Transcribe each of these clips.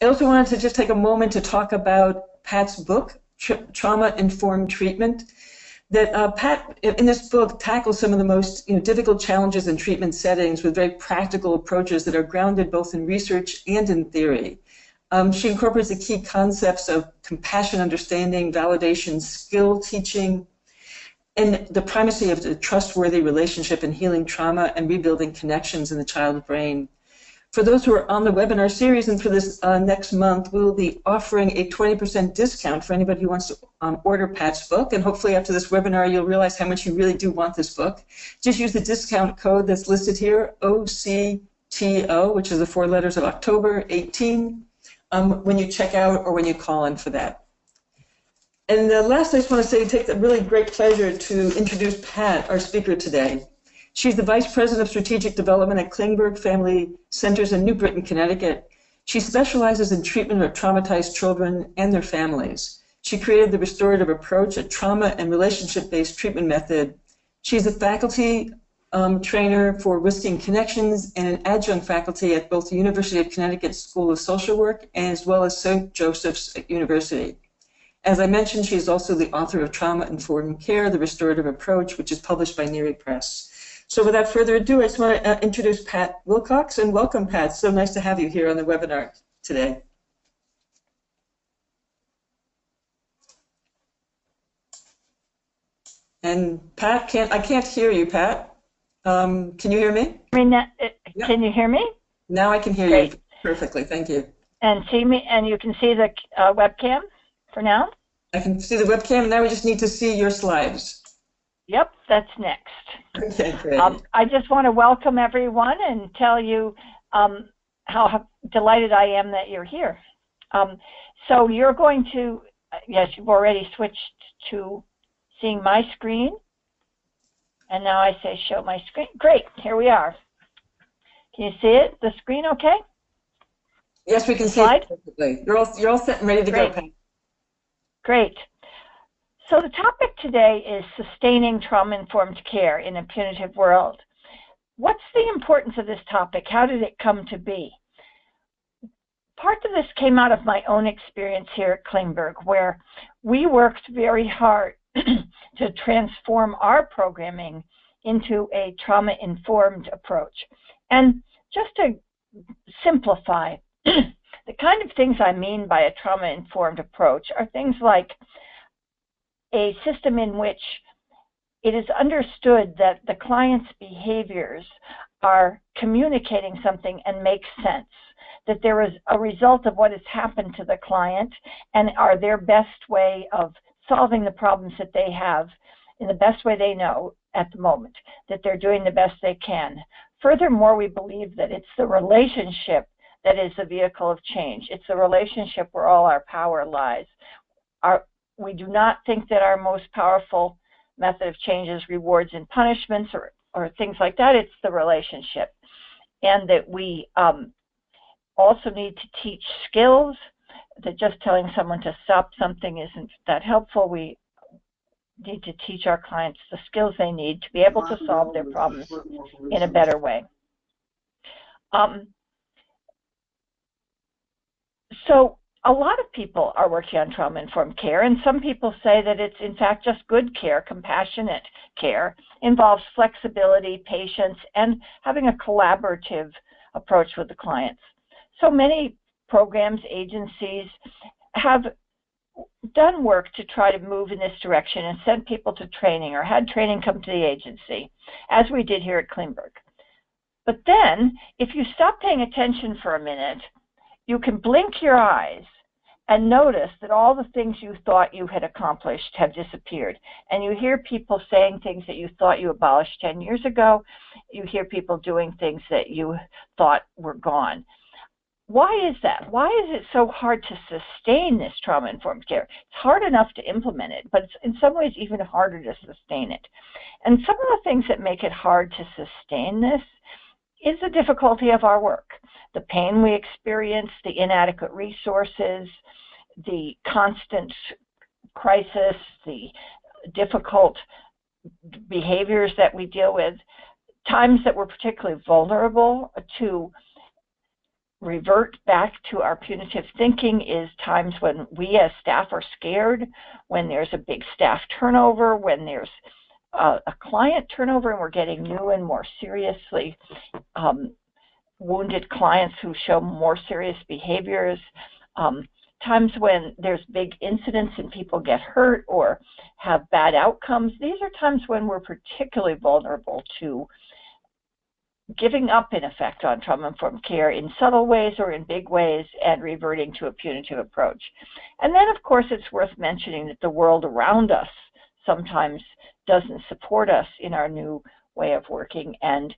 I also wanted to just take a moment to talk about Pat's book, Trauma-Informed Treatment. That Pat, in this book, tackles some of the most difficult challenges in treatment settings with very practical approaches that are grounded both in research and in theory. She incorporates the key concepts of compassion, understanding, validation, skill teaching, and the primacy of the trustworthy relationship in healing trauma and rebuilding connections in the child's brain. For those who are on the webinar series and for this next month, we will be offering a 20% discount for anybody who wants to order Pat's book. And hopefully after this webinar, you'll realize how much you really do want this book. Just use the discount code that's listed here, OCTO, which is the 4 letters of October 18, when you check out or when you call in for that. And last, I just want to say, take a really great pleasure to introduce Pat, our speaker today. She's the Vice President of Strategic Development at Klingberg Family Centers in New Britain, Connecticut. She specializes in treatment of traumatized children and their families. She created the restorative approach, a trauma and relationship-based treatment method. She's a faculty trainer for Risking Connections and an adjunct faculty at both the University of Connecticut School of Social Work as well as St. Joseph's University. As I mentioned, she's also the author of Trauma-Informed Care, the Restorative Approach, which is published by Neary Press. So without further ado, I just want to introduce Pat Wilcox, and welcome, Pat. So nice to have you here on the webinar today. And Pat, I can't hear you, Pat. Can you hear me? Can you hear me? Now I can hear Great. You perfectly. Thank you. And see me, and you can see the webcam for now? I can see the webcam, and now we just need to see your slides. Yep, that's next. Okay, great. I just want to welcome everyone and tell you how delighted I am that you're here. So you're going to, yes, you've already switched to seeing my screen. And now I say show my screen. Great, here we are. Can you see it, the screen okay? Yes, we can see it perfectly. You're all set and ready to go, Pat. Great. So the topic today is sustaining trauma-informed care in a punitive world. What's the importance of this topic? How did it come to be? Part of this came out of my own experience here at Klingberg, where we worked very hard to transform our programming into a trauma-informed approach. And just to simplify, the kind of things I mean by a trauma-informed approach are things like a system in which it is understood that the client's behaviors are communicating something and make sense, that there is a result of what has happened to the client and are their best way of solving the problems that they have in the best way they know at the moment, that they're doing the best they can. Furthermore, we believe that it's the relationship that is the vehicle of change. It's the relationship where all our power lies. We do not think that our most powerful method of change is rewards and punishments or things like that. It's the relationship. And that we also need to teach skills, that just telling someone to stop something isn't that helpful. We need to teach our clients the skills they need to be able to solve their problems in a better way. So a lot of people are working on trauma-informed care, and some people say that it's in fact just good care. Compassionate care involves flexibility, patience, and having a collaborative approach with the clients. So many programs, agencies have done work to try to move in this direction and sent people to training or had training come to the agency, as we did here at Klingberg. But then, if you stop paying attention for a minute, you can blink your eyes and notice that all the things you thought you had accomplished have disappeared. And you hear people saying things that you thought you abolished 10 years ago. You hear people doing things that you thought were gone. Why is that? Why is it so hard to sustain this trauma-informed care? It's hard enough to implement it, but it's in some ways even harder to sustain it. And some of the things that make it hard to sustain this is the difficulty of our work, the pain we experience, the inadequate resources, the constant crisis, the difficult behaviors that we deal with, times that we're particularly vulnerable to revert back to our punitive thinking is times when we as staff are scared, when there's a big staff turnover, when there's a client turnover and we're getting new and more seriously wounded clients who show more serious behaviors, times when there's big incidents and people get hurt or have bad outcomes. These are times when we're particularly vulnerable to giving up, in effect, on trauma-informed care in subtle ways or in big ways and reverting to a punitive approach. And then, of course, it's worth mentioning that the world around us sometimes doesn't support us in our new way of working, and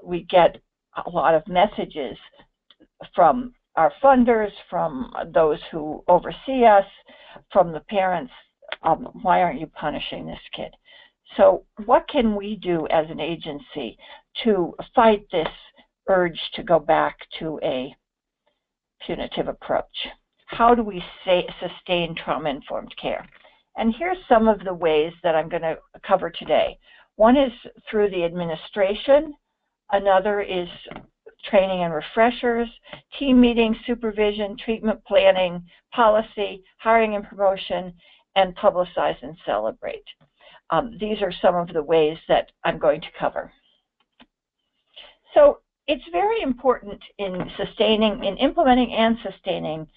we get a lot of messages from our funders, from those who oversee us, from the parents, why aren't you punishing this kid? So what can we do as an agency to fight this urge to go back to a punitive approach? How do we sustain trauma-informed care? And here's some of the ways that I'm going to cover today. One is through the administration. Another is training and refreshers, team meetings, supervision, treatment planning, policy, hiring and promotion, and publicize and celebrate. These are some of the ways that I'm going to cover. So it's very important in implementing and sustaining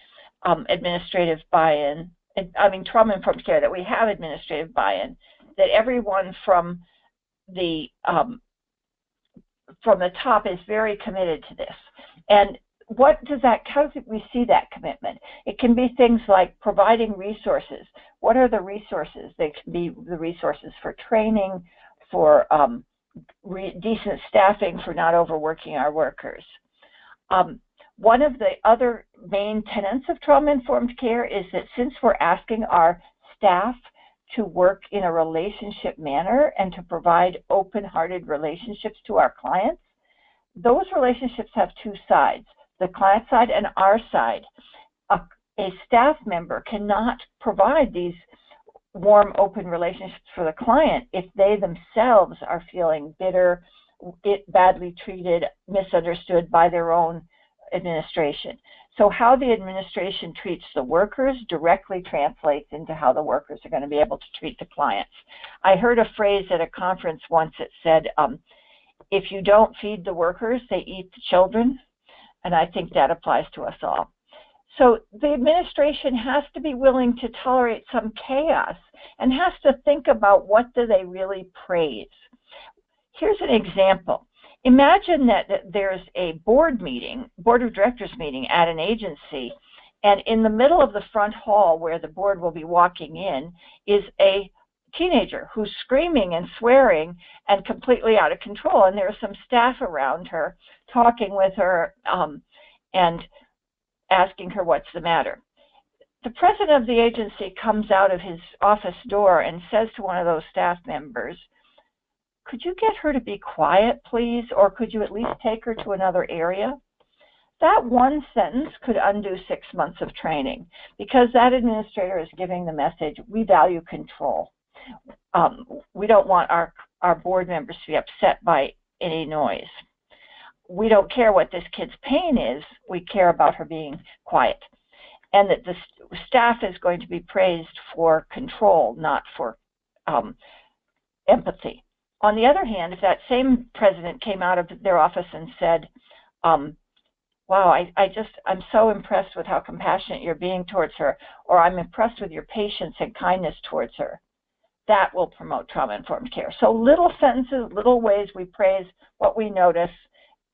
administrative buy-in, trauma-informed care, that we have administrative buy-in, that everyone from the top is very committed to this. And how do we see that commitment? It can be things like providing resources. What are the resources? They can be the resources for training, for decent staffing, for not overworking our workers. One of the other main tenets of trauma-informed care is that since we're asking our staff to work in a relationship manner and to provide open-hearted relationships to our clients, those relationships have two sides, the client side and our side. A staff member cannot provide these warm, open relationships for the client if they themselves are feeling bitter, badly treated, misunderstood by their own administration. So how the administration treats the workers directly translates into how the workers are going to be able to treat the clients. I heard a phrase at a conference once that said, if you don't feed the workers, they eat the children. And I think that applies to us all. So the administration has to be willing to tolerate some chaos and has to think about what do they really praise. Here's an example. Imagine that there's a board of directors meeting at an agency, and in the middle of the front hall where the board will be walking in is a teenager who's screaming and swearing and completely out of control, and there's some staff around her talking with her and asking her what's the matter. The president of the agency comes out of his office door and says to one of those staff members, could you get her to be quiet, please, or could you at least take her to another area? That one sentence could undo 6 months of training, because that administrator is giving the message, we value control. We don't want our board members to be upset by any noise. We don't care what this kid's pain is, we care about her being quiet. And that the staff is going to be praised for control, not for empathy. On the other hand, if that same president came out of their office and said, wow, I'm so impressed with how compassionate you're being towards her, or I'm impressed with your patience and kindness towards her, that will promote trauma-informed care. So little sentences, little ways we praise what we notice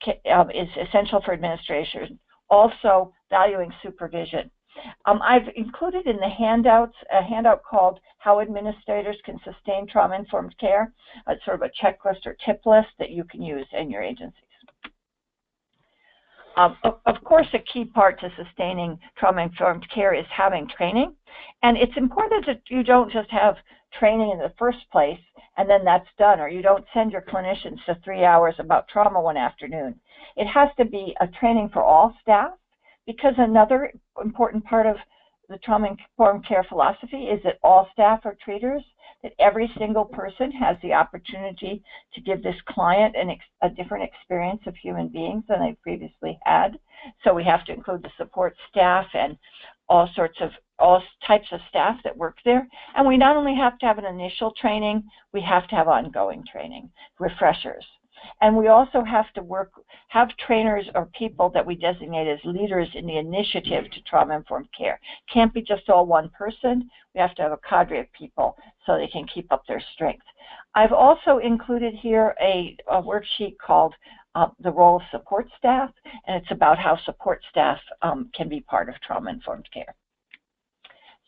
is essential for administration. Also, valuing supervision. I've included in the handouts a handout called How Administrators Can Sustain Trauma-Informed Care. It's sort of a checklist or tip list that you can use in your agencies. Of course, a key part to sustaining trauma-informed care is having training. And it's important that you don't just have training in the first place and then that's done, or you don't send your clinicians to 3 hours about trauma one afternoon. It has to be a training for all staff, because another important part of the trauma-informed care philosophy is that all staff are treaters. that every single person has the opportunity to give this client a different experience of human beings than they previously had. So we have to include the support staff and all types of staff that work there. And we not only have to have an initial training, we have to have ongoing training, refreshers. And we also have to have trainers or people that we designate as leaders in the initiative to trauma-informed care. Can't be just all one person. We have to have a cadre of people so they can keep up their strength. I've also included here a worksheet called the role of support staff, and it's about how support staff can be part of trauma-informed care.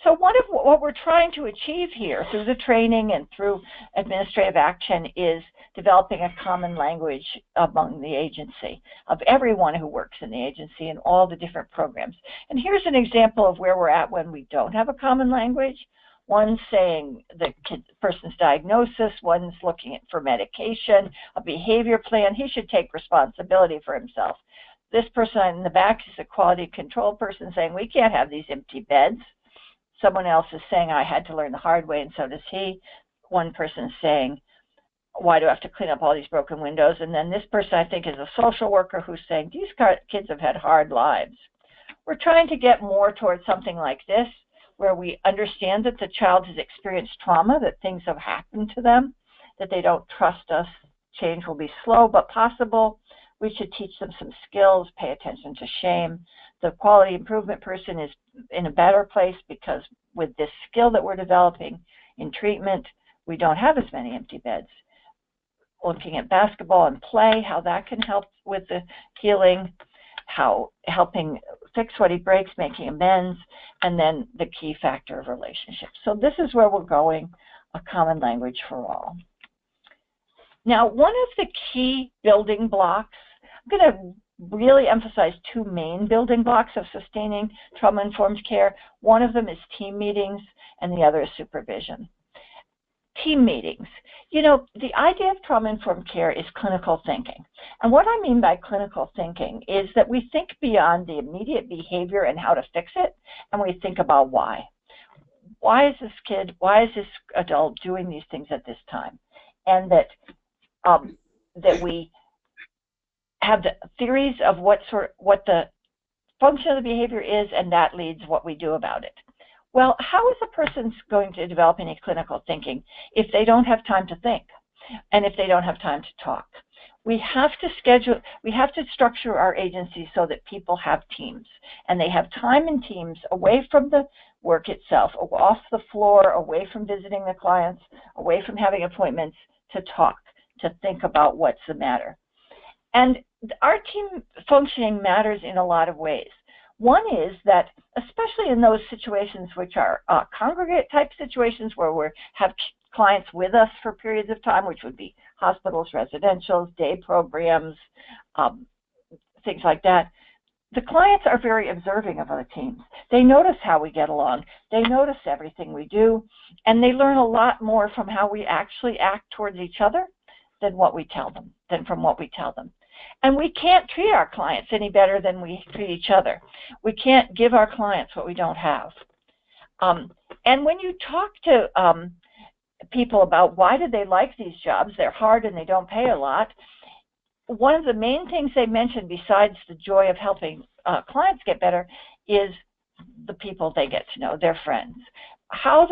So what we're trying to achieve here through the training and through administrative action is developing a common language among the agency, of everyone who works in the agency and all the different programs. And here's an example of where we're at when we don't have a common language. One's saying the person's diagnosis, one's looking for medication, a behavior plan. He should take responsibility for himself. This person in the back is a quality control person saying, we can't have these empty beds. Someone else is saying, I had to learn the hard way, and so does he. One person is saying, why do I have to clean up all these broken windows? And then this person, I think, is a social worker who's saying, these kids have had hard lives. We're trying to get more towards something like this, where we understand that the child has experienced trauma, that things have happened to them, that they don't trust us. Change will be slow but possible. We should teach them some skills, pay attention to shame. The quality improvement person is in a better place because with this skill that we're developing in treatment, we don't have as many empty beds. Looking at basketball and play, how that can help with the healing, how helping fix what he breaks, making amends, and then the key factor of relationships. So this is where we're going, a common language for all. Now, one of the key building blocks, I'm going to really emphasize two main building blocks of sustaining trauma-informed care. One of them is team meetings, and the other is supervision. Team meetings. You know, the idea of trauma-informed care is clinical thinking. And what I mean by clinical thinking is that we think beyond the immediate behavior and how to fix it, and we think about why. Why is this kid, why is this adult doing these things at this time? And that we have the theories of what the function of the behavior is, and that leads what we do about it. Well, how is a person going to develop any clinical thinking if they don't have time to think and if they don't have time to talk? We have to structure our agency so that people have teams, and they have time in teams away from the work itself, off the floor, away from visiting the clients, away from having appointments, to talk, to think about what's the matter. And our team functioning matters in a lot of ways. One is that, especially in those situations which are congregate type situations where we have clients with us for periods of time, which would be hospitals, residentials, day programs, things like that, the clients are very observing of other teams. They notice how we get along. They notice everything we do, and they learn a lot more from how we actually act towards each other than from what we tell them. And we can't treat our clients any better than we treat each other. We can't give our clients what we don't have. And when you talk to people about why do they like these jobs, they're hard and they don't pay a lot, one of the main things they mention besides the joy of helping clients get better is the people they get to know, their friends. How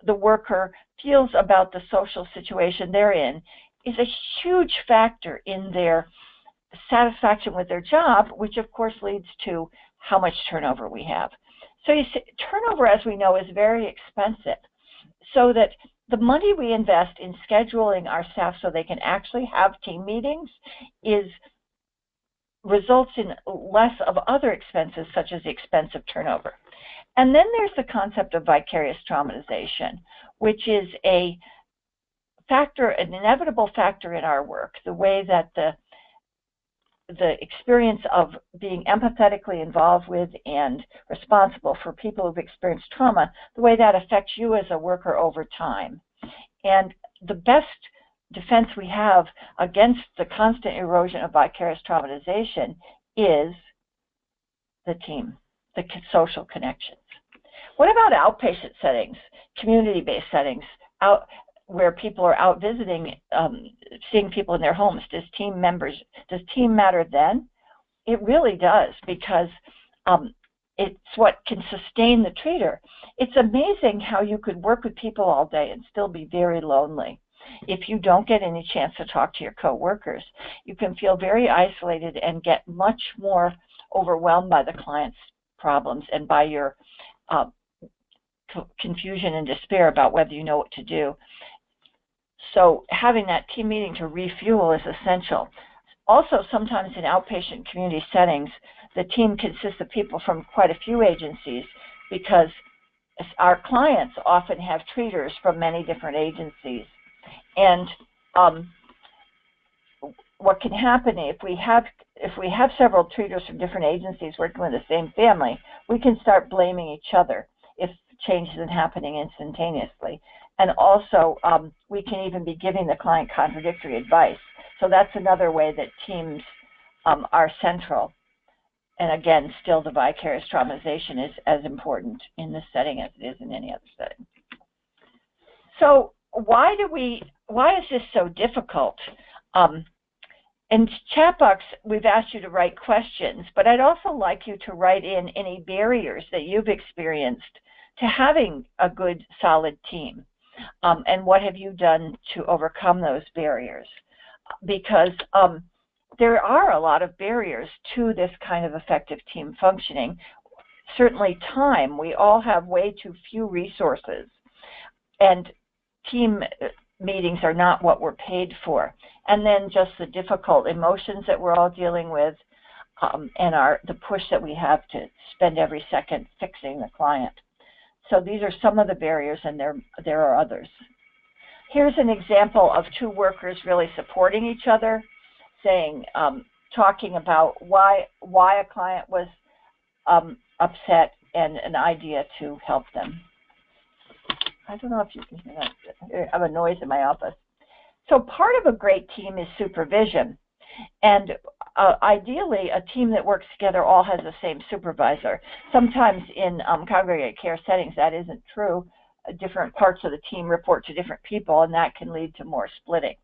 the worker feels about the social situation they're in is a huge factor in their satisfaction with their job, which of course leads to how much turnover we have. So you see, turnover, as we know, is very expensive, so that the money we invest in scheduling our staff so they can actually have team meetings results in less of other expenses, such as the expense of turnover. And then there's the concept of vicarious traumatization, which is an inevitable factor in our work, the way that the experience of being empathetically involved with and responsible for people who've experienced trauma, the way that affects you as a worker over time. And the best defense we have against the constant erosion of vicarious traumatization is the team, the social connections. What about outpatient settings, community-based settings, where people are out visiting, seeing people in their homes. Does team matter then? It really does, because it's what can sustain the treater. It's amazing how you could work with people all day and still be very lonely. If you don't get any chance to talk to your coworkers, you can feel very isolated and get much more overwhelmed by the client's problems and by your confusion and despair about whether you know what to do. So having that team meeting to refuel is essential. Also, sometimes in outpatient community settings, the team consists of people from quite a few agencies, because our clients often have treaters from many different agencies. And what can happen if we have several treaters from different agencies working with the same family, we can start blaming each other if change isn't happening instantaneously. And also, we can even be giving the client contradictory advice. So that's another way that teams are central. And again, still the vicarious traumatization is as important in this setting as it is in any other setting. So why is this so difficult? In chat box, we've asked you to write questions, but I'd also like you to write in any barriers that you've experienced to having a good, solid team. And what have you done to overcome those barriers? Because there are a lot of barriers to this kind of effective team functioning. Certainly time. We all have way too few resources. And team meetings are not what we're paid for. And then just the difficult emotions that we're all dealing with, and the push that we have to spend every second fixing the client. So these are some of the barriers, and there are others. Here's an example of two workers really supporting each other, saying, talking about why a client was upset and an idea to help them. I don't know if you can hear that. I have a noise in my office. So part of a great team is supervision. And ideally, a team that works together all has the same supervisor. Sometimes in congregate care settings, that isn't true. Different parts of the team report to different people, and that can lead to more splitting.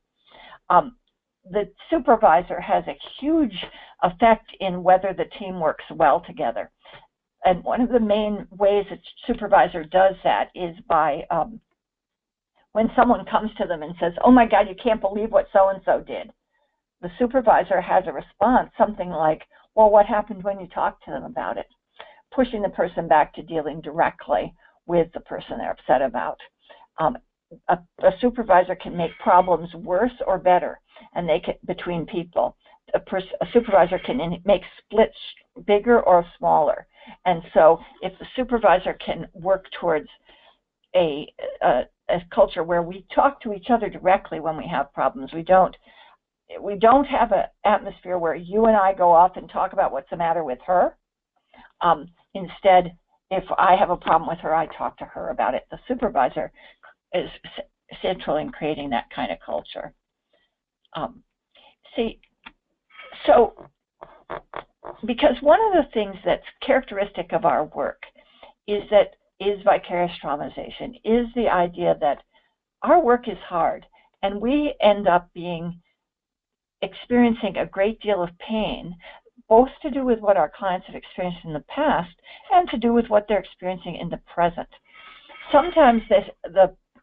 The supervisor has a huge effect in whether the team works well together. And one of the main ways a supervisor does that is by when someone comes to them and says, "Oh my God, you can't believe what so-and-so did." The supervisor has a response, something like, "Well, what happened when you talked to them about it?" Pushing the person back to dealing directly with the person they're upset about. A supervisor can make problems worse or better, and they can, between people. A supervisor can make splits bigger or smaller. And so if the supervisor can work towards a culture where we talk to each other directly when we have problems, we don't have an atmosphere where you and I go off and talk about what's the matter with her. Instead, if I have a problem with her, I talk to her about it. The supervisor is central in creating that kind of culture. Because one of the things that's characteristic of our work is vicarious traumatization, is the idea that our work is hard, and we end up experiencing a great deal of pain, both to do with what our clients have experienced in the past and to do with what they're experiencing in the present. Sometimes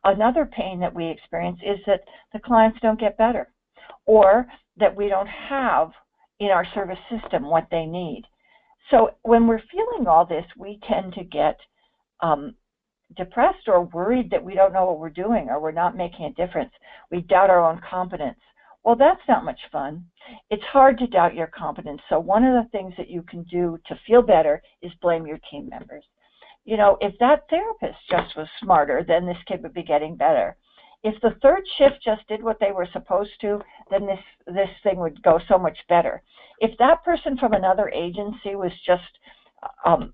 another pain that we experience is that the clients don't get better, or that we don't have in our service system what they need. So when we're feeling all this, we tend to get depressed or worried that we don't know what we're doing or we're not making a difference. We doubt our own competence. Well, that's not much fun. It's hard to doubt your competence. So one of the things that you can do to feel better is blame your team members. You know, if that therapist just was smarter, then this kid would be getting better. If the third shift just did what they were supposed to, then this thing would go so much better. If that person from another agency was just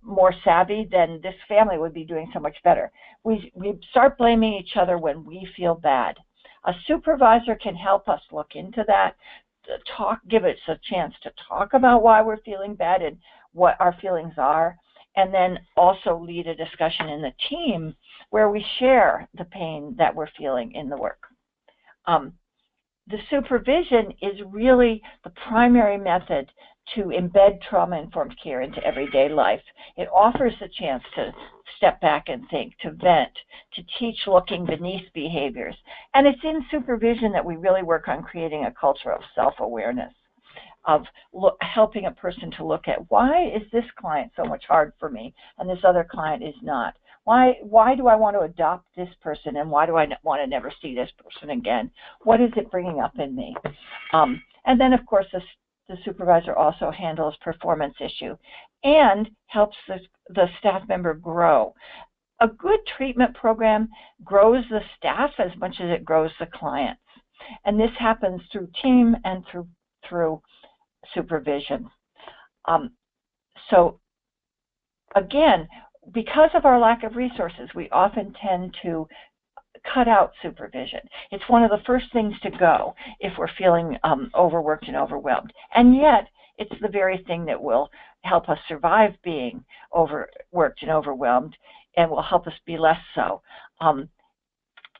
more savvy, then this family would be doing so much better. We start blaming each other when we feel bad. A supervisor can help us look into that, give us a chance to talk about why we're feeling bad and what our feelings are, and then also lead a discussion in the team where we share the pain that we're feeling in the work. The supervision is really the primary method to embed trauma-informed care into everyday life. It offers a chance to step back and think, to vent, to teach looking beneath behaviors. And it's in supervision that we really work on creating a culture of self-awareness, of helping a person to look at, why is this client so much hard for me and this other client is not? Why do I want to adopt this person, and why do I want to never see this person again? What is it bringing up in me? And then, of course, the supervisor also handles performance issue and helps the staff member grow. A good treatment program grows the staff as much as it grows the clients. And this happens through team and through supervision. So again, because of our lack of resources, we often tend to cut out supervision. It's one of the first things to go if we're feeling overworked and overwhelmed. And yet, it's the very thing that will help us survive being overworked and overwhelmed, and will help us be less so. And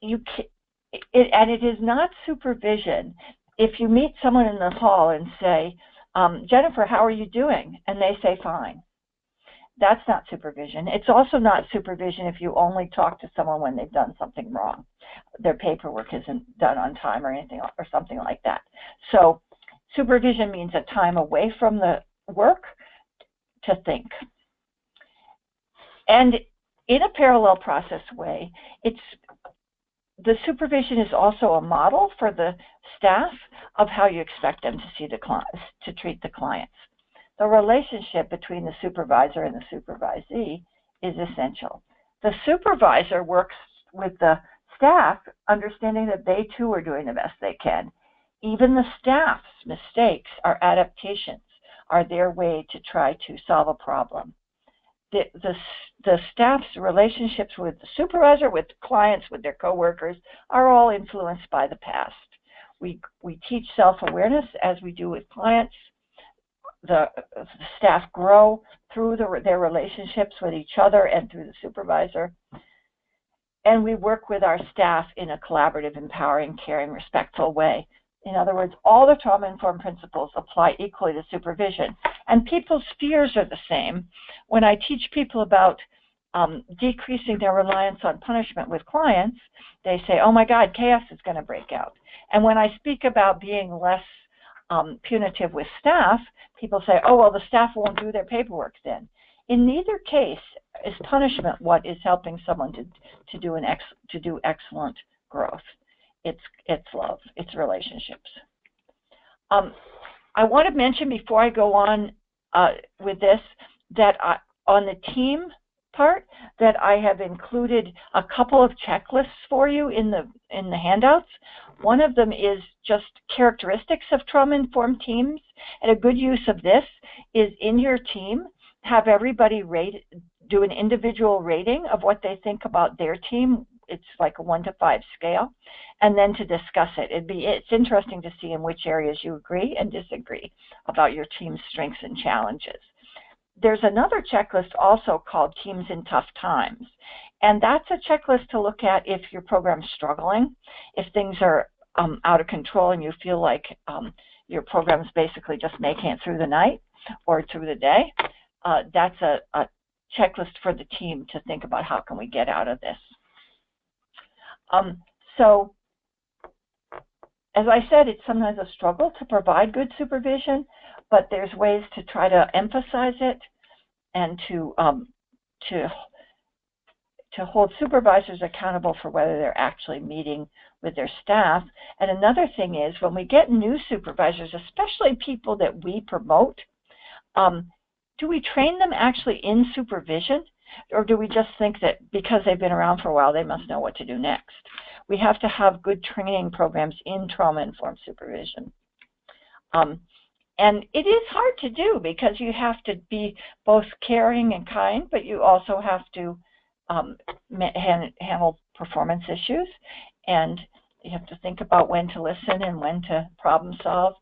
it is not supervision if you meet someone in the hall and say, Jennifer, how are you doing? And they say, fine. That's not supervision. It's also not supervision if you only talk to someone when they've done something wrong. Their paperwork isn't done on time or anything or something like that. So supervision means a time away from the work to think. And in a parallel process way, the supervision is also a model for the staff of how you expect them to see to treat the clients. The relationship between the supervisor and the supervisee is essential. The supervisor works with the staff, understanding that they too are doing the best they can. Even the staff's mistakes are adaptations, are their way to try to solve a problem. The staff's relationships with the supervisor, with clients, with their coworkers are all influenced by the past. We teach self-awareness as we do with clients. The staff grow through their relationships with each other and through the supervisor. And we work with our staff in a collaborative, empowering, caring, respectful way. In other words, all the trauma-informed principles apply equally to supervision. And people's fears are the same. When I teach people about decreasing their reliance on punishment with clients, they say, oh my God, chaos is going to break out. And when I speak about being less punitive with staff, people say, oh, well, the staff won't do their paperwork then. In neither case is punishment what is helping someone to do excellent growth. It's love, it's relationships. I want to mention before I go on with this that on the team part that I have included a couple of checklists for you in the handouts. One of them is just characteristics of trauma-informed teams, and a good use of this is in your team, have everybody do an individual rating of what they think about their team. It's like a 1 to 5 scale, and then to discuss it. It's interesting to see in which areas you agree and disagree about your team's strengths and challenges. There's another checklist also called Teams in Tough Times, and that's a checklist to look at if your program's struggling, if things are out of control and you feel like your program's basically just making it through the night or through the day. That's a checklist for the team to think about how can we get out of this. So, as I said, it's sometimes a struggle to provide good supervision, but there's ways to try to emphasize it and to hold supervisors accountable for whether they're actually meeting with their staff. And another thing is when we get new supervisors, especially people that we promote, do we train them actually in supervision? Or do we just think that because they've been around for a while, they must know what to do next? We have to have good training programs in trauma-informed supervision. And it is hard to do because you have to be both caring and kind, but you also have to handle performance issues, and you have to think about when to listen and when to problem solve.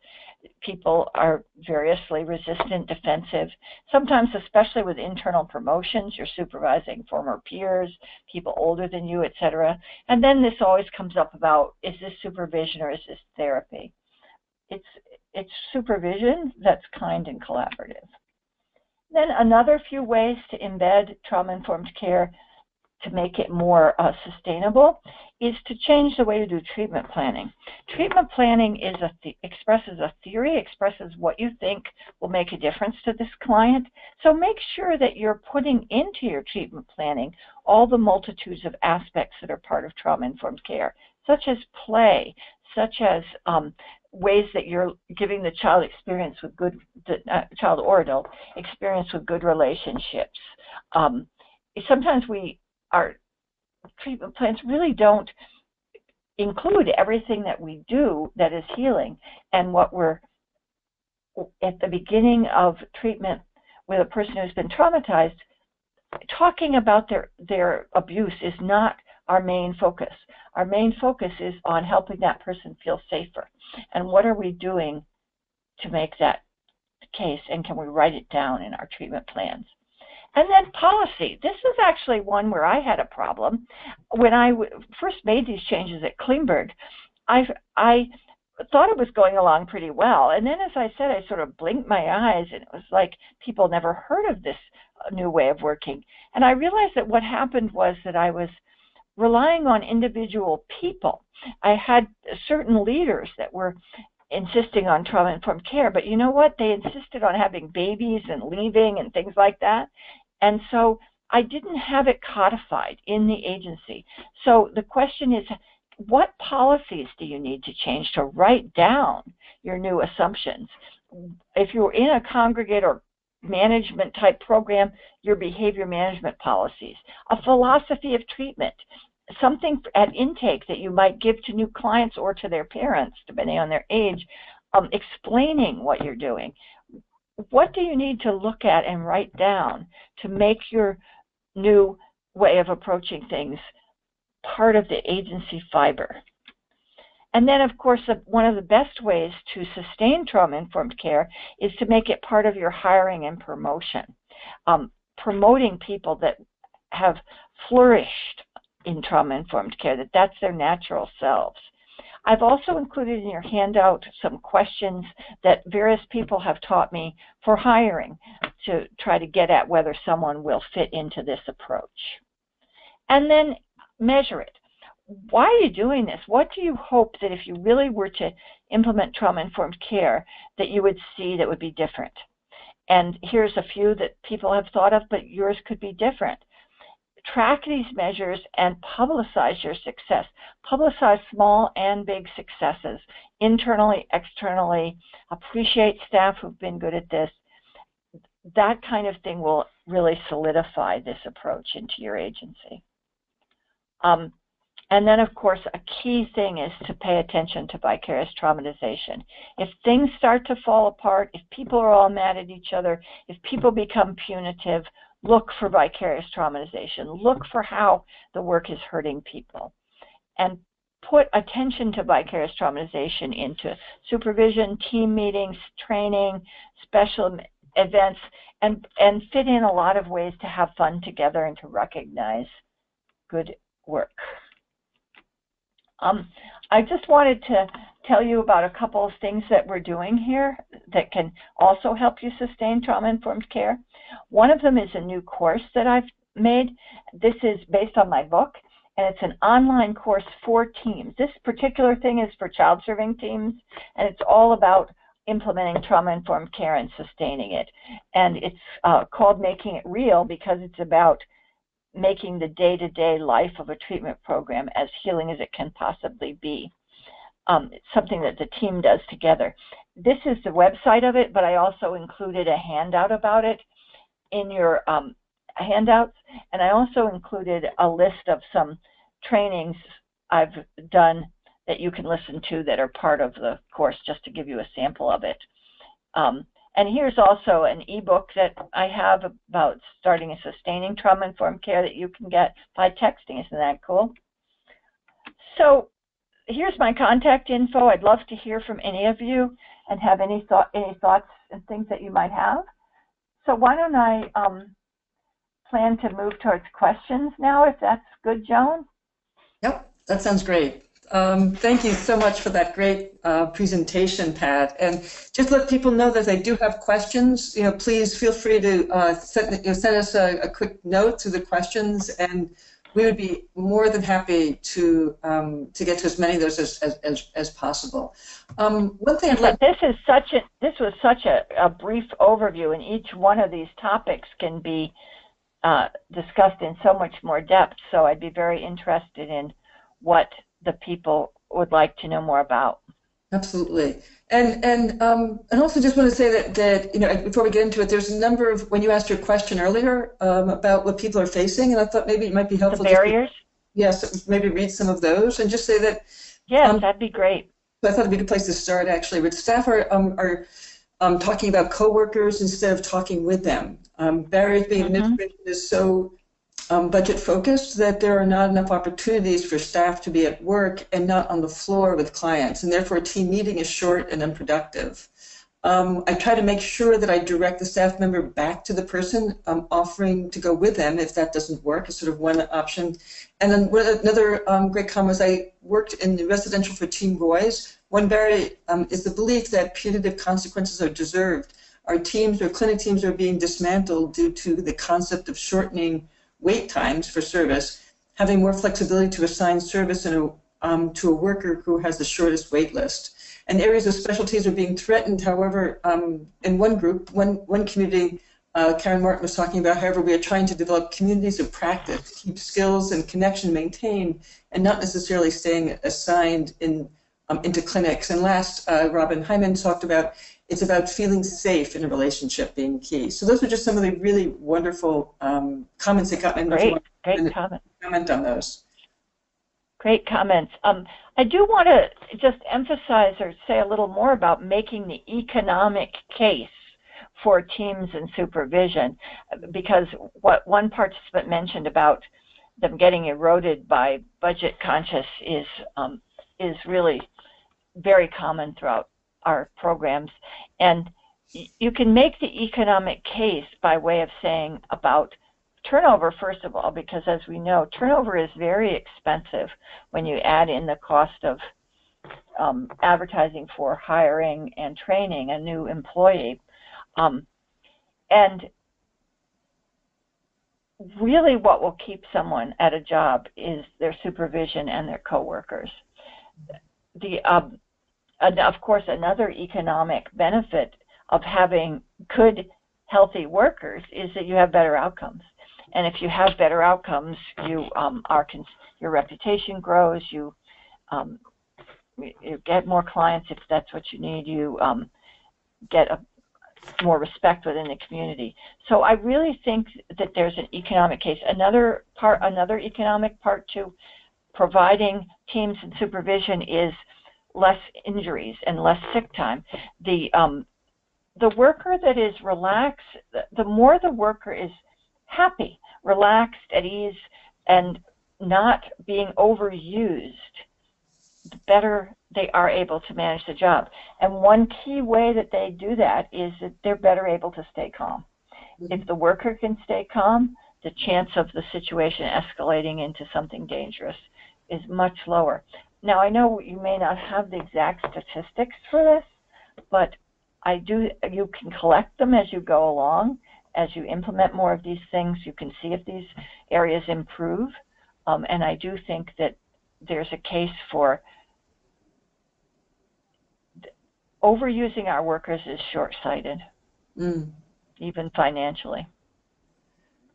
People are variously resistant, defensive, sometimes especially with internal promotions. You're supervising former peers, people older than you, etc. And then this always comes up about, is this supervision or is this therapy? It's supervision that's kind and collaborative. Then another few ways to embed trauma-informed care to make it more sustainable is to change the way to do treatment planning. Treatment planning is expresses a theory, expresses what you think will make a difference to this client. So make sure that you're putting into your treatment planning all the multitudes of aspects that are part of trauma-informed care, such as play, such as ways that you're giving the child experience with good, child or adult experience with good relationships. Sometimes our treatment plans really don't include everything that we do that is healing, and what we're at the beginning of treatment with a person who's been traumatized, talking about their abuse is not our main focus. Our main focus is on helping that person feel safer. And what are we doing to make that the case, and can we write it down in our treatment plans? And then policy. This is actually one where I had a problem. When I first made these changes at Klingberg, I thought it was going along pretty well. And then, as I said, I sort of blinked my eyes, and it was like people never heard of this new way of working. And I realized that what happened was that I was relying on individual people. I had certain leaders that were insisting on trauma-informed care, but you know what? They insisted on having babies and leaving and things like that. And so I didn't have it codified in the agency. So the question is, what policies do you need to change to write down your new assumptions? If you're in a congregate or management type program, your behavior management policies, a philosophy of treatment, something at intake that you might give to new clients or to their parents, depending on their age, explaining what you're doing. What do you need to look at and write down to make your new way of approaching things part of the agency fiber? And then, of course, one of the best ways to sustain trauma-informed care is to make it part of your hiring and promotion. Promoting people that have flourished in trauma-informed care, that's their natural selves. I've also included in your handout some questions that various people have taught me for hiring to try to get at whether someone will fit into this approach. And then measure it. Why are you doing this? What do you hope that if you really were to implement trauma-informed care that you would see that would be different? And here's a few that people have thought of, but yours could be different. Track these measures and publicize your success. Publicize small and big successes, internally, externally. Appreciate staff who've been good at this. That kind of thing will really solidify this approach into your agency. And then, of course, a key thing is to pay attention to vicarious traumatization. If things start to fall apart, if people are all mad at each other, if people become punitive, look for vicarious traumatization. Look for how the work is hurting people. And put attention to vicarious traumatization into supervision, team meetings, training, special events, and fit in a lot of ways to have fun together and to recognize good work. I just wanted to tell you about a couple of things that we're doing here that can also help you sustain trauma-informed care. One of them is a new course that I've made. This is based on my book, and it's an online course for teams. This particular thing is for child-serving teams, and it's all about implementing trauma-informed care and sustaining it. And it's called Making It Real because it's about making the day-to-day life of a treatment program as healing as it can possibly be. It's something that the team does together. This is the website of it, but I also included a handout about it in your handouts, and I also included a list of some trainings I've done that you can listen to that are part of the course, just to give you a sample of it. And here's also an ebook that I have about starting and sustaining trauma-informed care that you can get by texting. Isn't that cool? So here's my contact info. I'd love to hear from any of you. and have any thoughts and things that you might have. So why don't I plan to move towards questions now, if that's good, Joan? Yep, that sounds great. Thank you so much for that great presentation, Pat. And just let people know that they do have questions. Please feel free to send us a quick note through the questions, and we would be more than happy to get to as many of those as possible. One thing I'd like. This was such a brief overview, and each one of these topics can be discussed in so much more depth. So I'd be very interested in what the people would like to know more about. Absolutely. And also just want to say that before we get into it, there's a number of, when you asked your question earlier about what people are facing, and I thought maybe it might be helpful. The barriers? Yes, maybe read some of those and just say that. Yes, that'd be great. I thought it'd be a good place to start, actually. But staff are talking about coworkers instead of talking with them. Barriers being administration is so budget focused that there are not enough opportunities for staff to be at work and not on the floor with clients, and therefore a team meeting is short and unproductive. I try to make sure that I direct the staff member back to the person offering to go with them if that doesn't work, is sort of one option. And then another great comment was I worked in the residential for teen boys. One barrier is the belief that punitive consequences are deserved. Our teams or clinic teams are being dismantled due to the concept of shortening wait times for service, having more flexibility to assign service to a worker who has the shortest wait list. And areas of specialties are being threatened. However, in one group, one community, Karen Martin was talking about, however, we are trying to develop communities of practice to keep skills and connection maintained and not necessarily staying assigned into clinics. And last, Robin Hyman talked about it's about feeling safe in a relationship being key. So those are just some of the really wonderful comments that got me. Great comment on those. Great comments. I do want to just emphasize or say a little more about making the economic case for teams and supervision, because what one participant mentioned about them getting eroded by budget conscious is really very common throughout our programs. And you can make the economic case by way of saying about turnover, first of all, because as we know, turnover is very expensive when you add in the cost of advertising for hiring and training a new employee. And really what will keep someone at a job is their supervision and their coworkers. And of course, another economic benefit of having good, healthy workers is that you have better outcomes. And if you have better outcomes, your reputation grows. You get more clients if that's what you need. You get more respect within the community. So I really think that there's an economic case. Another economic part to providing teams and supervision is less injuries and less sick time. The worker that is relaxed, the more the worker is happy, relaxed, at ease, and not being overused, the better they are able to manage the job. And one key way that they do that is that they're better able to stay calm. If the worker can stay calm, the chance of the situation escalating into something dangerous is much lower. Now, I know you may not have the exact statistics for this, but you can collect them as you go along. As you implement more of these things, you can see if these areas improve. And I do think that there's a case for overusing our workers is short-sighted, even financially.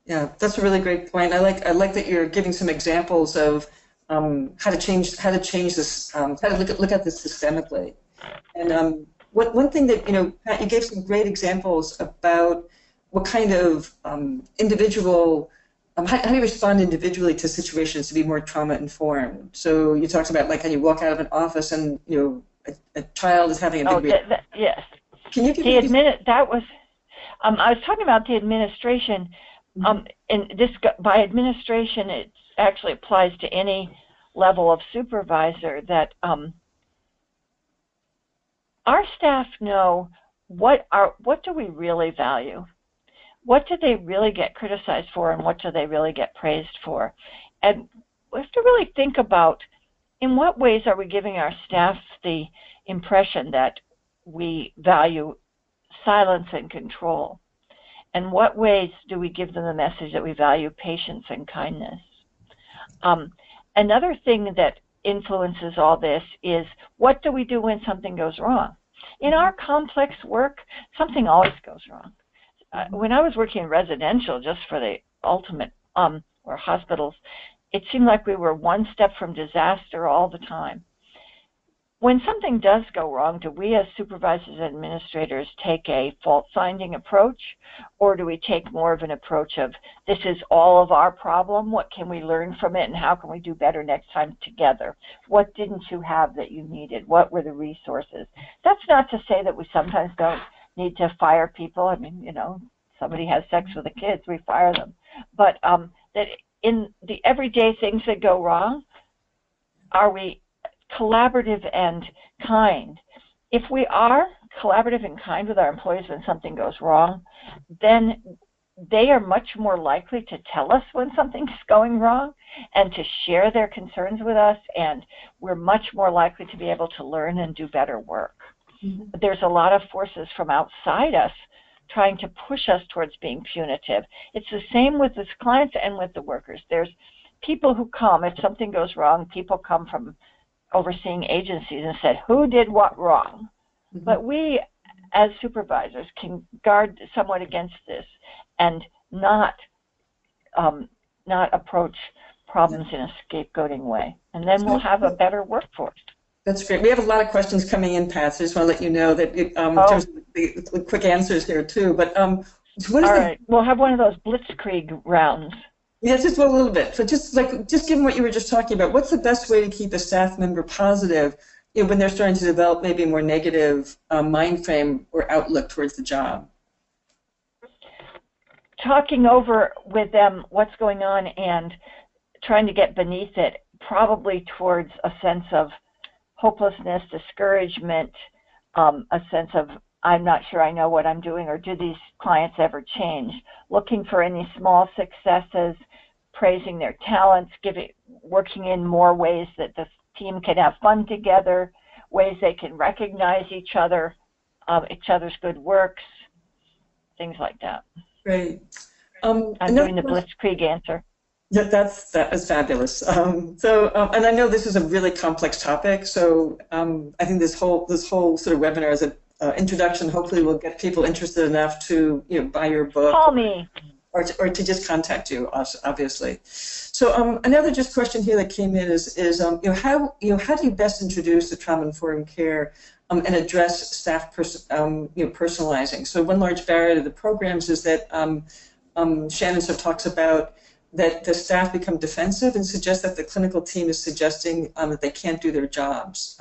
Yeah, that's a really great point. I like that you're giving some examples of how to change this, how to look at this systemically. And one thing that Pat, you gave some great examples about what kind of individual, how do you respond individually to situations to be more trauma informed? So you talked about like how you walk out of an office and a child is having a big. Yes. Can you give that was I was talking about the administration. And this, by administration, it actually applies to any level of supervisor, that our staff know what do we really value? What do they really get criticized for, and what do they really get praised for? And we have to really think about in what ways are we giving our staff the impression that we value silence and control? And what ways do we give them the message that we value patience and kindness? Another thing that influences all this is what do we do when something goes wrong? In our complex work, something always goes wrong. When I was working in residential, just for the ultimate, or hospitals, it seemed like we were one step from disaster all the time. When something does go wrong, do we as supervisors and administrators take a fault-finding approach, or do we take more of an approach of, this is all of our problem, what can we learn from it, and how can we do better next time together? What didn't you have that you needed? What were the resources? That's not to say that we sometimes don't need to fire people. I mean, you know, somebody has sex with the kids, we fire them. But that in the everyday things that go wrong, are we collaborative and kind? If we are collaborative and kind with our employees when something goes wrong, then they are much more likely to tell us when something's going wrong and to share their concerns with us, and we're much more likely to be able to learn and do better work. Mm-hmm. There's a lot of forces from outside us trying to push us towards being punitive. It's the same with the clients and with the workers. There's people who come, if something goes wrong, people come from overseeing agencies and said, who did what wrong? Mm-hmm. But we, as supervisors, can guard somewhat against this and not approach problems in a scapegoating way. And then we'll have a better workforce. That's great. We have a lot of questions coming in, Pat. So I just want to let you know that in terms of the quick answers here, too. But what is all right. We'll have one of those blitzkrieg rounds. Yes, just a little bit. So just given what you were just talking about, what's the best way to keep a staff member positive, you know, when they're starting to develop maybe a more negative mind frame or outlook towards the job? Talking over with them what's going on and trying to get beneath it, probably towards a sense of hopelessness, discouragement, a sense of I'm not sure I know what I'm doing, or do these clients ever change? Looking for any small successes, praising their talents, working in more ways that the team can have fun together, ways they can recognize each other's good works, things like that. Great. I'm doing the blitzkrieg answer. Yeah, that is fabulous. And I know this is a really complex topic, so I think this whole sort of webinar is an introduction. Hopefully, will get people interested enough to buy your book. Call me. Or to just contact you, obviously. So another just question here that came in is how do you best introduce the trauma-informed care and address staff personalizing? So one large barrier to the programs is that Shannon sort of talks about that the staff become defensive and suggest that the clinical team is suggesting that they can't do their jobs.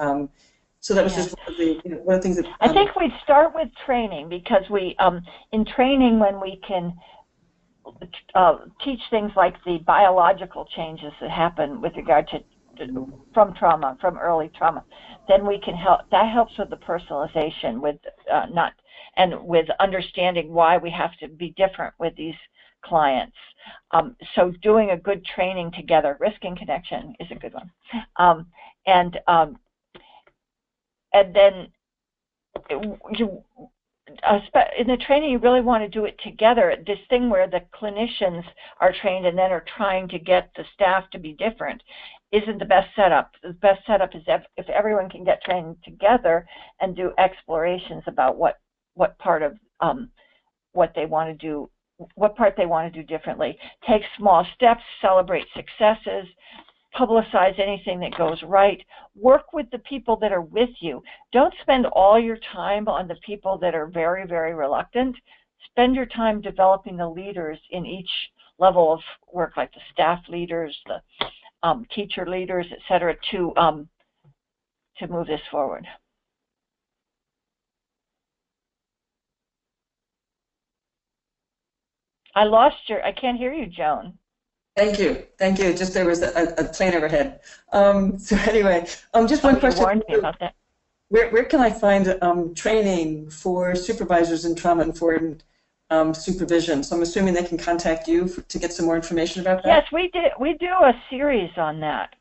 So that was just one of the things that I think we'd start with training, because we in training, when we can teach things like the biological changes that happen with regard to from early trauma, then we can help. That helps with the personalization, with with understanding why we have to be different with these clients. So doing a good training together, risk and connection is a good one, and then in the training, you really want to do it together. This thing where the clinicians are trained and then are trying to get the staff to be different isn't the best setup. The best setup is if everyone can get trained together and do explorations about what part of what they want to do, what part they want to do differently. Take small steps, celebrate successes, publicize anything that goes right. Work with the people that are with you. Don't spend all your time on the people that are very, very reluctant. Spend your time developing the leaders in each level of work, like the staff leaders, the teacher leaders, etc., to move this forward. I can't hear you, Joan. Thank you. Just there was a plane overhead. So anyway, just one question. You warned me about that. Where can I find training for supervisors in trauma-informed supervision? So I'm assuming they can contact you to get some more information about that? Yes, we do a series on that,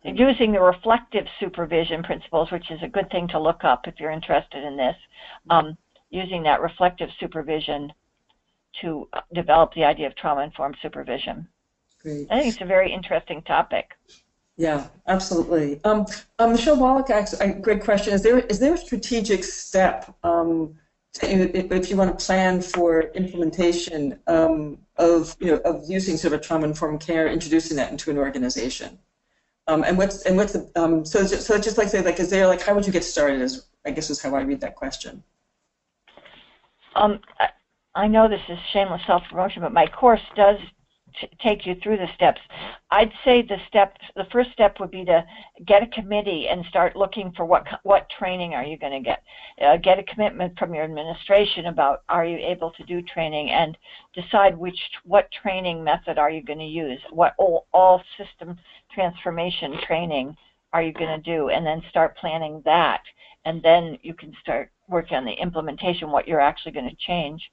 using the reflective supervision principles, which is a good thing to look up if you're interested in this, using that reflective supervision to develop the idea of trauma-informed supervision. Great. I think it's a very interesting topic. Yeah, absolutely. Michelle Wilcox, great question. Is there a strategic step if you want to plan for implementation of using sort of trauma-informed care, introducing that into an organization? And what's the so just like say is there how would you get started? Is how I read that question. I know this is shameless self-promotion, but my course does take you through the steps. I'd say the first step would be to get a committee and start looking for what training are you going to get. Get a commitment from your administration about are you able to do training, and decide what training method are you going to use. What all system transformation training are you going to do, and then start planning that. And then you can start working on the implementation, what you're actually going to change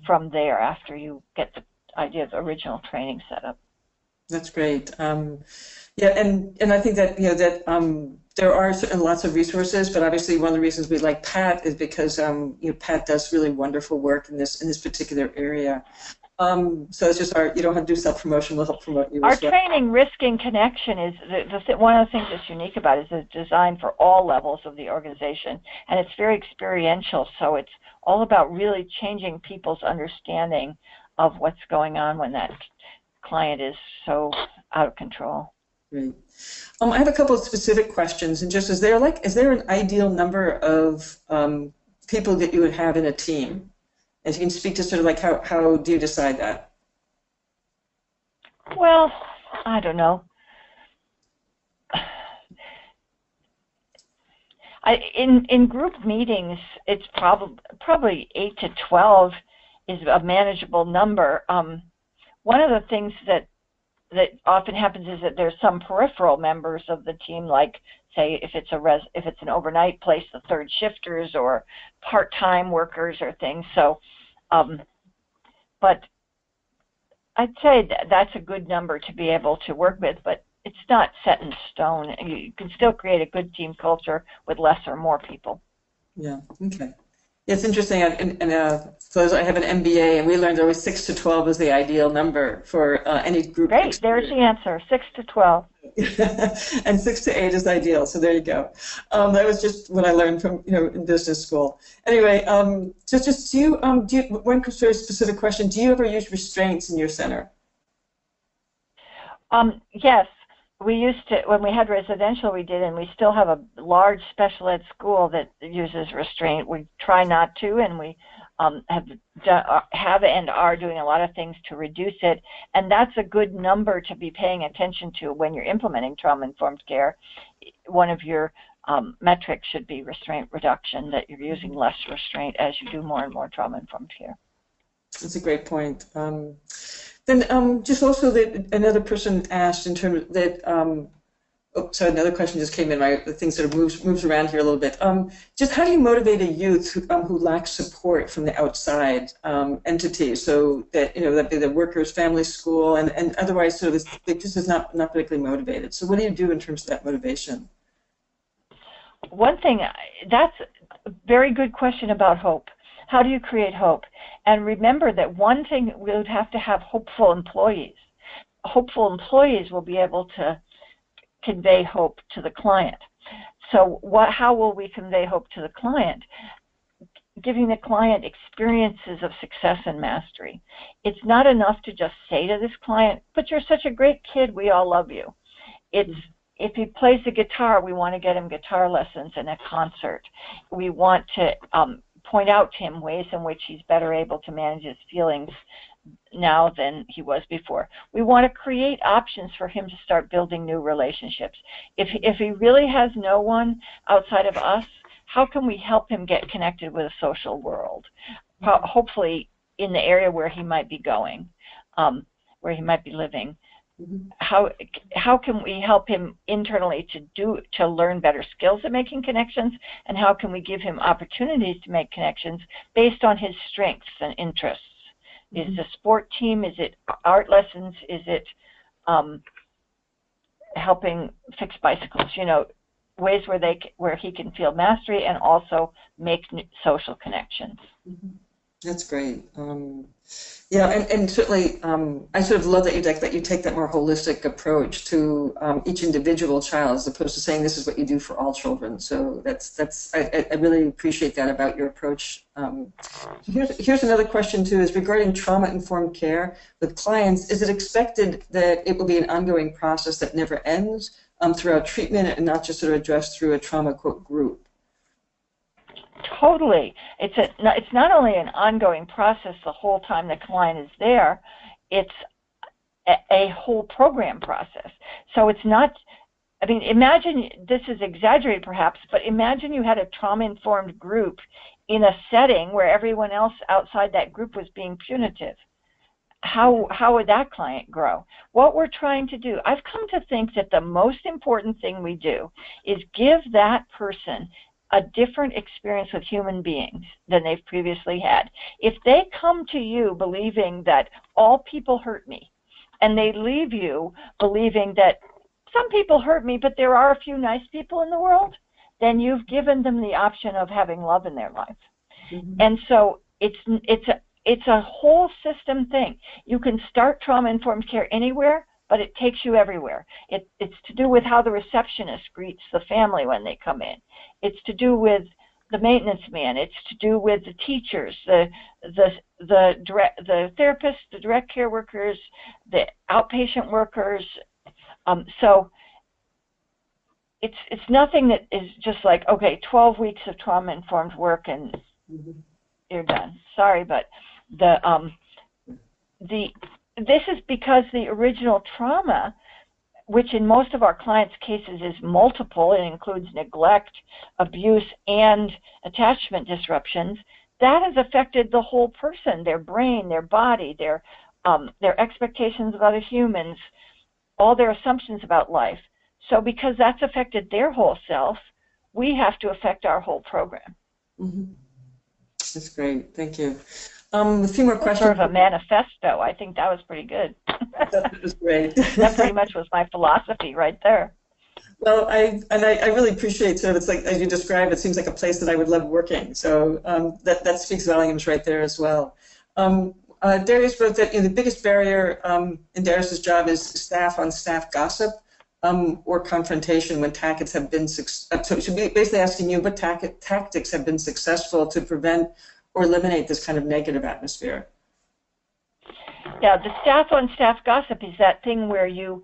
from there after you get the idea of the original training setup. That's great. Yeah, and I think that there are certainly lots of resources, but obviously one of the reasons we like Pat is because Pat does really wonderful work in this particular area. So it's just you don't have to do self-promotion. We'll help promote you. Our training, Risk and Connection, is one of the things that's unique about it is it's designed for all levels of the organization, and it's very experiential. So it's all about really changing people's understanding of what's going on when that client is so out of control. Great. I have a couple of specific questions, and just is there an ideal number of people that you would have in a team? And you can speak to sort of how do you decide that? Well, I don't know. In group meetings, it's probably 8 to 12 is a manageable number. One of the things that often happens is that there's some peripheral members of the team, like say if it's an overnight place, the third shifters or part-time workers or things. So, but I'd say that's a good number to be able to work with, but it's not set in stone. You can still create a good team culture with less or more people. Yeah. Okay. It's interesting, so I have an MBA, and we learned always 6 to 12 is the ideal number for any group. Great, there's the answer, 6 to 12. And 6 to 8 is ideal, so there you go. That was just what I learned from, in business school. Anyway, just do you, one sort of specific question, do you ever use restraints in your center? Yes. We used to, when we had residential, we did, and we still have a large special ed school that uses restraint. We try not to, and we have and are doing a lot of things to reduce it. And that's a good number to be paying attention to when you're implementing trauma-informed care. One of your metrics should be restraint reduction, that you're using less restraint as you do more and more trauma-informed care. That's a great point. Then just also that another person asked in terms of that, another question just came in, the thing sort of moves around here a little bit. Just how do you motivate a youth who lacks support from the outside entities, so that, that be the workers, family, school, and otherwise sort of they just is not particularly motivated. So what do you do in terms of that motivation? One thing, that's a very good question about hope. How do you create hope? And remember that one thing, we would have to have hopeful employees. Hopeful employees will be able to convey hope to the client. So how will we convey hope to the client? Giving the client experiences of success and mastery. It's not enough to just say to this client, but you're such a great kid, we all love you. It's, if he plays the guitar, we want to get him guitar lessons and a concert. We want to point out to him ways in which he's better able to manage his feelings now than he was before. We want to create options for him to start building new relationships. If he really has no one outside of us, how can we help him get connected with a social world? Hopefully in the area where he might be going, where he might be living. how can we help him internally to learn better skills at making connections, and how can we give him opportunities to make connections based on his strengths and interests? Is it a sport team? Is it art lessons? Is it helping fix bicycles? You know, ways where he can feel mastery and also make social connections. That's great. Yeah, and certainly I sort of love that you take that more holistic approach to each individual child, as opposed to saying this is what you do for all children. So I really appreciate that about your approach. Here's another question too, is regarding trauma-informed care with clients. Is it expected that it will be an ongoing process that never ends throughout treatment, and not just sort of addressed through a trauma group? Totally. It's not only an ongoing process the whole time the client is there, it's a whole program process. So it's not, I mean, imagine, this is exaggerated perhaps, but imagine you had a trauma-informed group in a setting where everyone else outside that group was being punitive. How would that client grow? What we're trying to do, I've come to think that the most important thing we do is give that person a different experience with human beings than they've previously had. If they come to you believing that all people hurt me, and they leave you believing that some people hurt me, but there are a few nice people in the world, then you've given them the option of having love in their life. And so it's a whole system thing. You can start trauma-informed care anywhere, but it takes you everywhere. It's to do with how the receptionist greets the family when they come in. It's to do with the maintenance man. It's to do with the teachers, the therapists, the direct care workers, the outpatient workers. So it's nothing that is just like, okay, 12 weeks of trauma-informed work and you're done. Sorry, but this is because the original trauma, which in most of our clients' cases is multiple, it includes neglect, abuse, and attachment disruptions, that has affected the whole person, their brain, their body, their expectations of other humans, all their assumptions about life. So because that's affected their whole self, we have to affect our whole program. That's great. Thank you. A few more questions. Sort of a manifesto. I think that was pretty good. That was great. That pretty much was my philosophy right there. Well, I really appreciate sort of, it's like, as you described, it seems like a place that I would love working. So that speaks volumes right there as well. Darius wrote that the biggest barrier in Darius's job is staff-on-staff gossip or confrontation when tactics have been so it should be basically asking you what tactics have been successful to prevent or eliminate this kind of negative atmosphere. Yeah, the staff-on-staff gossip is that thing where the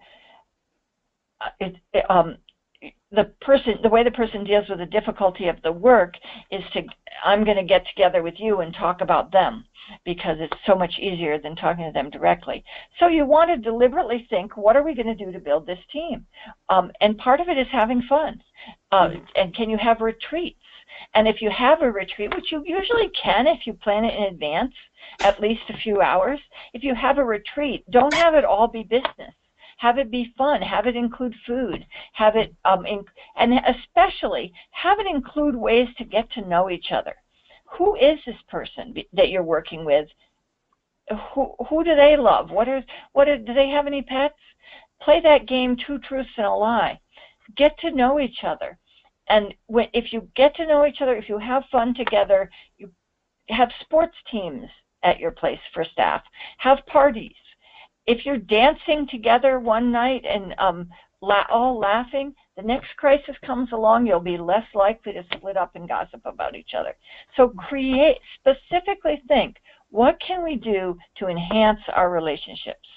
way the person deals with the difficulty of the work is I'm going to get together with you and talk about them because it's so much easier than talking to them directly. So you want to deliberately think, what are we going to do to build this team? And part of it is having fun. And can you have retreats? And if you have a retreat, which you usually can if you plan it in advance, at least a few hours, if you have a retreat, don't have it all be business. Have it be fun. Have it include food. Have it, and especially have it include ways to get to know each other. Who is this person that you're working with? Who do they love? Do they have any pets? Play that game, 2 truths and a lie. Get to know each other. And if you get to know each other, if you have fun together, you have sports teams at your place for staff. Have parties. If you're dancing together one night and all laughing, the next crisis comes along, you'll be less likely to split up and gossip about each other. So specifically think, what can we do to enhance our relationships?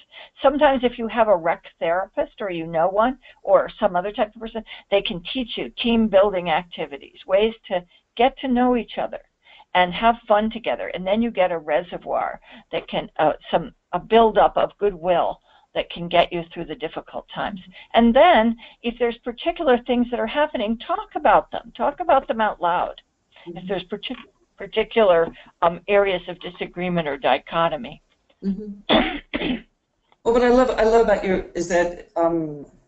Sometimes if you have a rec therapist or you know one or some other type of person, they can teach you team building activities, ways to get to know each other and have fun together. And then you get a reservoir that can, a buildup of goodwill that can get you through the difficult times. And then if there's particular things that are happening, talk about them. Talk about them out loud. If there's particular areas of disagreement or dichotomy. Well, what I love about you is that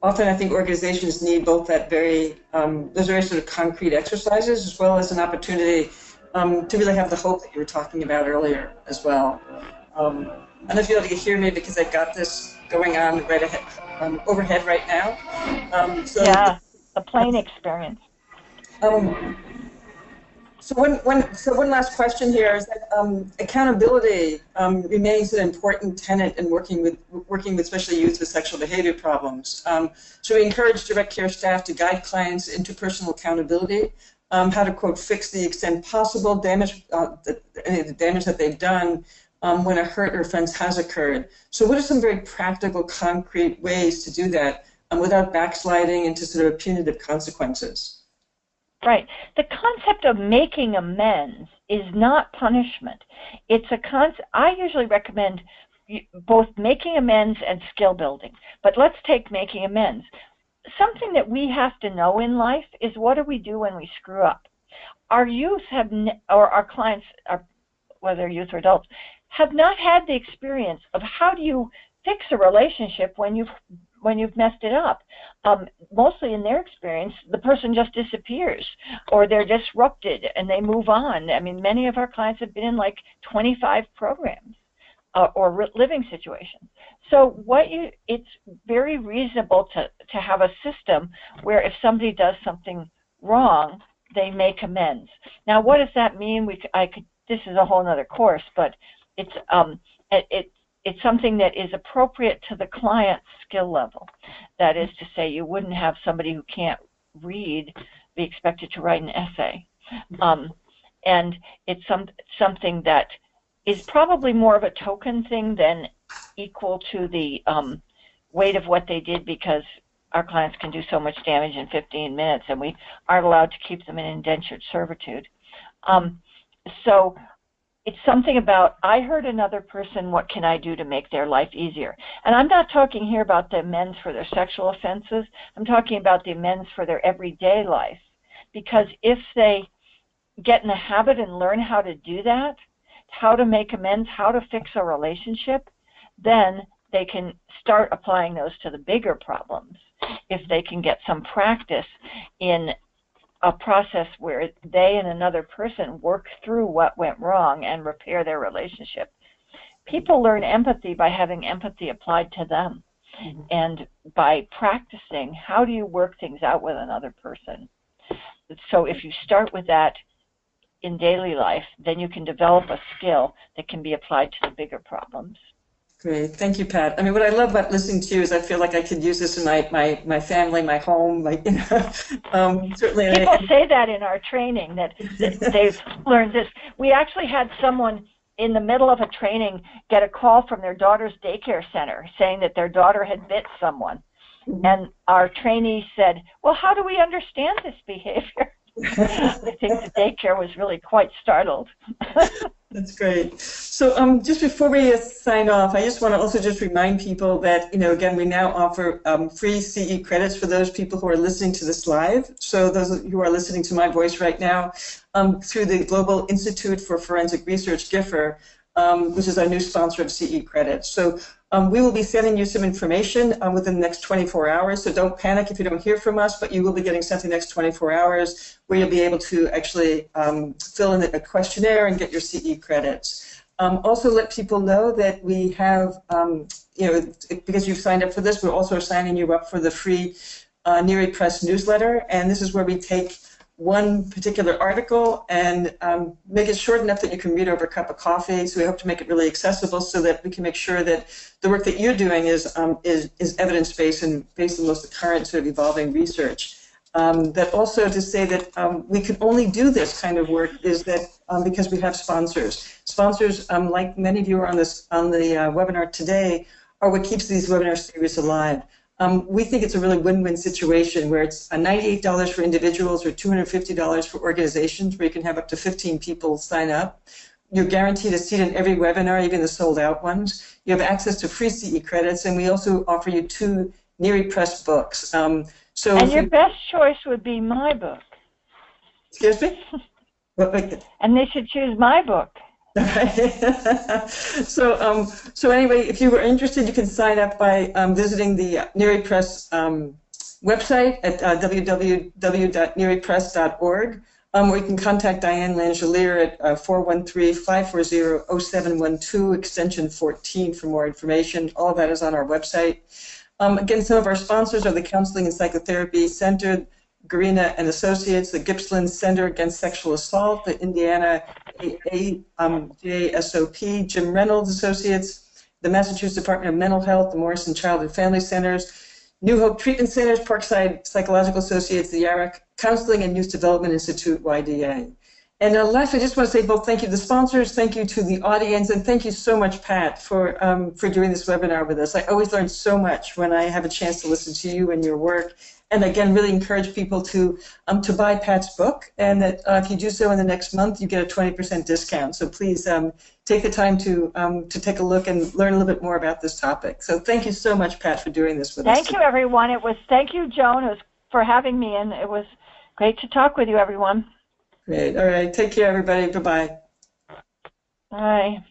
often I think organizations need both that those very sort of concrete exercises as well as an opportunity to really have the hope that you were talking about earlier as well. I don't know if you'll be able to hear me because I've got this going on right ahead, overhead right now. Yeah, a plane experience. So one last question here is that accountability remains an important tenet in working with especially youth with sexual behavior problems. So we encourage direct care staff to guide clients into personal accountability, how to quote fix the extent possible any of the damage that they've done when a hurt or offense has occurred. So what are some very practical, concrete ways to do that without backsliding into sort of punitive consequences? Right. The concept of making amends is not punishment. It's a I usually recommend both making amends and skill building. But let's take making amends. Something that we have to know in life is what do we do when we screw up? Our youth or our clients, whether youth or adults, have not had the experience of how do you fix a relationship when you've messed it up. Mostly in their experience, the person just disappears or they're disrupted and they move on. I mean, many of our clients have been in like 25 programs or living situations. So it's very reasonable to have a system where if somebody does something wrong, they make amends. Now, what does that mean? This is a whole other course, but it's something that is appropriate to the client's skill level. That is to say, you wouldn't have somebody who can't read be expected to write an essay. And it's something that is probably more of a token thing than equal to the weight of what they did, because our clients can do so much damage in 15 minutes and we aren't allowed to keep them in indentured servitude. So it's something about, I hurt another person, what can I do to make their life easier? And I'm not talking here about the amends for their sexual offenses. I'm talking about the amends for their everyday life. Because if they get in the habit and learn how to do that, how to make amends, how to fix a relationship, then they can start applying those to the bigger problems. If they can get some practice in a process where they and another person work through what went wrong and repair their relationship. People learn empathy by having empathy applied to them, and by practicing how do you work things out with another person. So if you start with that in daily life, then you can develop a skill that can be applied to the bigger problems. Great. Thank you, Pat. I mean, what I love about listening to you is I feel like I could use this in my family, my home, certainly. People say that in our training, that they've learned this. We actually had someone in the middle of a training get a call from their daughter's daycare center saying that their daughter had bit someone. And our trainee said, well, how do we understand this behavior? I think the daycare was really quite startled. That's great. So just before we sign off, I just want to also just remind people that, again, we now offer free CE credits for those people who are listening to this live. So those who are listening to my voice right now through the Global Institute for Forensic Research, GIFR, which is our new sponsor of CE credits. So we will be sending you some information within the next 24 hours, so don't panic if you don't hear from us, but you will be getting something next 24 hours where you'll be able to actually fill in a questionnaire and get your CE credits. Also let people know that we have, because you've signed up for this, we're also signing you up for the free Neary Press newsletter, and this is where we take one particular article and make it short enough that you can read over a cup of coffee. So we hope to make it really accessible so that we can make sure that the work that you're doing is evidence-based and based on most current sort of evolving research. That also to say that we can only do this kind of work is that because we have sponsors. Sponsors, like many of you are on the webinar today, are what keeps these webinar series alive. We think it's a really win-win situation where it's $98 for individuals or $250 for organizations, where you can have up to 15 people sign up. You're guaranteed a seat in every webinar, even the sold-out ones. You have access to free CE credits, and we also offer you 2 Neary Press books. And your best choice would be my book. Excuse me? And they should choose my book. So anyway, if you were interested, you can sign up by visiting the Neary Press website at www.nearypress.org, or you can contact Diane Langelier at 413-540-0712, extension 14 for more information. All of that is on our website. Again, some of our sponsors are the Counseling and Psychotherapy Center, Garina and Associates, the Gippsland Center Against Sexual Assault, the Indiana JSOP, Jim Reynolds Associates, the Massachusetts Department of Mental Health, the Morrison Child and Family Centers, New Hope Treatment Centers, Parkside Psychological Associates, the Yarrick Counseling and Youth Development Institute, YDA. And last, I just want to say both thank you to the sponsors, thank you to the audience, and thank you so much, Pat, for doing this webinar with us. I always learn so much when I have a chance to listen to you and your work. And again, really encourage people to buy Pat's book, and that if you do so in the next month, you get a 20% discount. So please take the time to take a look and learn a little bit more about this topic. So thank you so much, Pat, for doing this with us. Thank you, everyone. Thank you, Joan, for having me, and it was great to talk with you, everyone. Great. All right. Take care, everybody. Bye-bye. Bye.